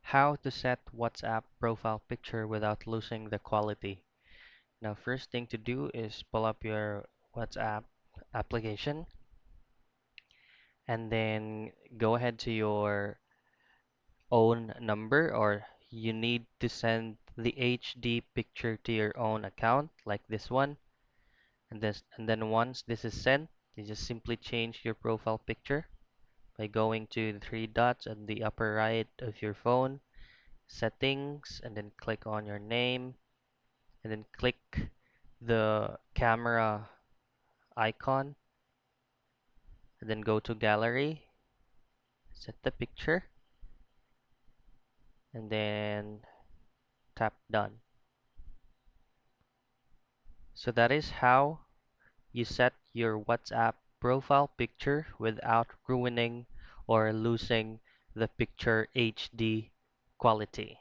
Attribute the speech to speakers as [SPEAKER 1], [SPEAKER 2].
[SPEAKER 1] How to set WhatsApp profile picture without losing the quality. Now, first thing to do is pull up your WhatsApp application and then go ahead to your own number, or you need to send the HD picture to your own account like this one. And then once this is sent, you just simply change your profile picture by going to the three dots at the upper right of your phone, settings, and then click on your name, and then click the camera icon, and then go to gallery, set the picture, and then tap done. So that is how you set your WhatsApp profile picture without ruining or losing the picture HD quality.